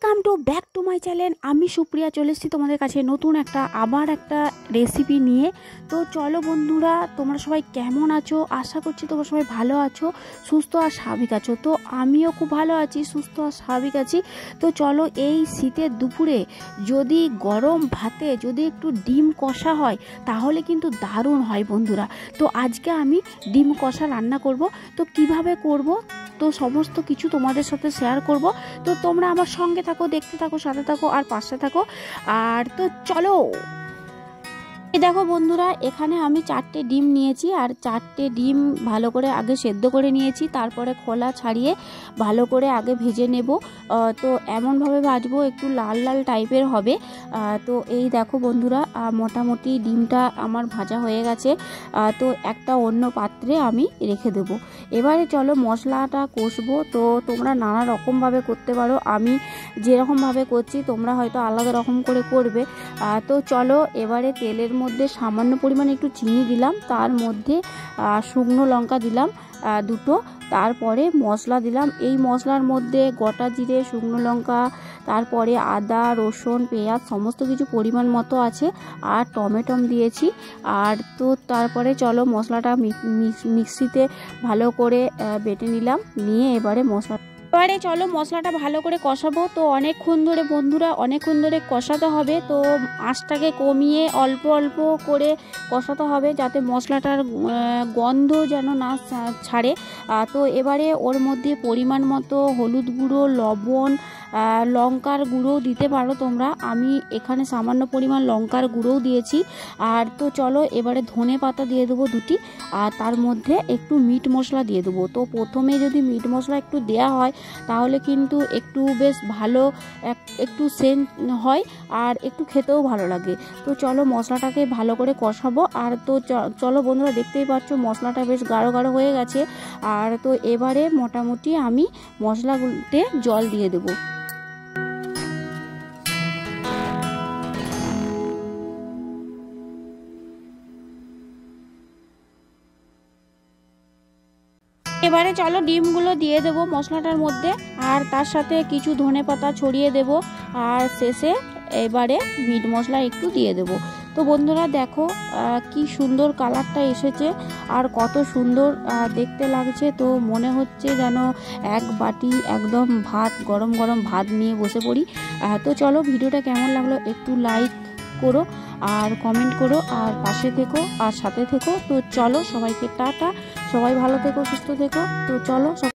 Welcome to back to my channel. আমি সুপ্রিয়া চলে এসেছি তোমাদের কাছে নতুন আবার একটা রেসিপি নিয়ে। তো চলো বন্ধুরা, তোমরা সবাই কেমন আছো? আশা করছি তোমরা সবাই ভালো আছো, সুস্থ আর স্বাভাবিক আছো। তো আমিও খুব ভালো আছি, সুস্থ আর স্বাভাবিক আছি। তো চলো, এই শীতের দুপুরে যদি গরম ভাতে যদি একটু ডিম কষা হয় তাহলে কিন্তু দারুণ হয় বন্ধুরা। তো আজকে আমি ডিম কষা রান্না করব। তো কিভাবে করব তো সমস্ত কিছু তোমাদের সাথে শেয়ার করব। তো তোমরা আমার সঙ্গে থাকো, দেখতে থাকো, সাথে থাকো আর পাশে থাকো। আর তো চলো, দেখো বন্ধুরা, এখানে আমি 4টে ডিম নিয়েছি আর 4টে ডিম ভালো করে আগে সেদ্ধ করে নিয়েছি, তারপরে খোলা ছাড়িয়ে ভালো করে আগে ভেজে নেব। তো এমনভাবে ভাজবো একটু লাল লাল টাইপের হবে। তো এই দেখো বন্ধুরা, মোটামুটি ডিমটা আমার ভাজা হয়ে গেছে। তো একটা অন্য পাত্রে আমি রেখে দেব। এবারে চলো মশলাটা কষবো। তো তোমরা নানা রকমভাবে করতে পারো, আমি যেরকমভাবে করছি তোমরা হয়তো আলাদা রকম করে করবে। তো চলো, এবারে তেলের মধ্যে সামান্য পরিমাণে একটু চিনি দিলাম, তার মধ্যে শুকনো লঙ্কা দিলাম 2টো, তারপরে মশলা দিলাম। এই মশলার মধ্যে গোটা জিরে, শুকনো লঙ্কা, তারপরে আদা, রসুন, পেঁয়াজ সমস্ত কিছু পরিমাণ মতো আছে, আর টমেটো দিয়েছি। আর তো তারপরে চলো মশলাটা মিক্সিতে ভালো করে বেটে নিলাম, নিয়ে এবারে চলো মশলাটা ভালো করে কষাবো। তো অনেকক্ষণ ধরে বন্ধুরা, অনেকক্ষণ ধরে কষাতে হবে। তো আঁচটাকে কমিয়ে অল্প অল্প করে কষাতে হবে, যাতে মশলাটার গন্ধ যেন না ছাড়ে। তো এবারে ওর মধ্যে পরিমাণ মতো হলুদ গুঁড়ো, লবণ, লঙ্কার গুঁড়োও দিতে পারো তোমরা। আমি এখানে সামান্য পরিমাণ লঙ্কার গুঁড়োও দিয়েছি। আর তো চলো এবারে ধনে পাতা দিয়ে দেবো 2টি, আর তার মধ্যে একটু মিট মশলা দিয়ে দেবো। তো প্রথমে যদি মিট মশলা একটু দেয়া হয় তাহলে কিন্তু একটু বেশ ভালো একটু সেন্ট হয় আর একটু খেতেও ভালো লাগে। তো চলো মশলাটাকে ভালো করে কষাবো। আর তো চলো বন্ধুরা, দেখতেই পাচ্ছ মশলাটা বেশ গাঢ় গাঢ় হয়ে গেছে। আর তো এবারে মোটামুটি আমি মশলাগুলোতে জল দিয়ে দেবো। এবারে চলো ডিমগুলো দিয়ে দেবো মশলাটার মধ্যে, আর তার সাথে কিছু ধনে পাতা ছড়িয়ে দেব, আর শেষে এবারে মিট মশলা একটু দিয়ে দেব। তো বন্ধুরা দেখো কি সুন্দর কালারটা এসেছে আর কত সুন্দর দেখতে লাগছে। তো মনে হচ্ছে যেন এক বাটি একদম ভাত, গরম গরম ভাত নিয়ে বসে পড়ি। তো চলো, ভিডিওটা কেমন লাগলো একটু লাইক করো আর কমেন্ট করো, আর পাশে থেকো আর সাথে থেকো। তো চলো সবাইকে টাটা, সবাই ভালো থেকো, সুস্থ থেকো। তো চলো।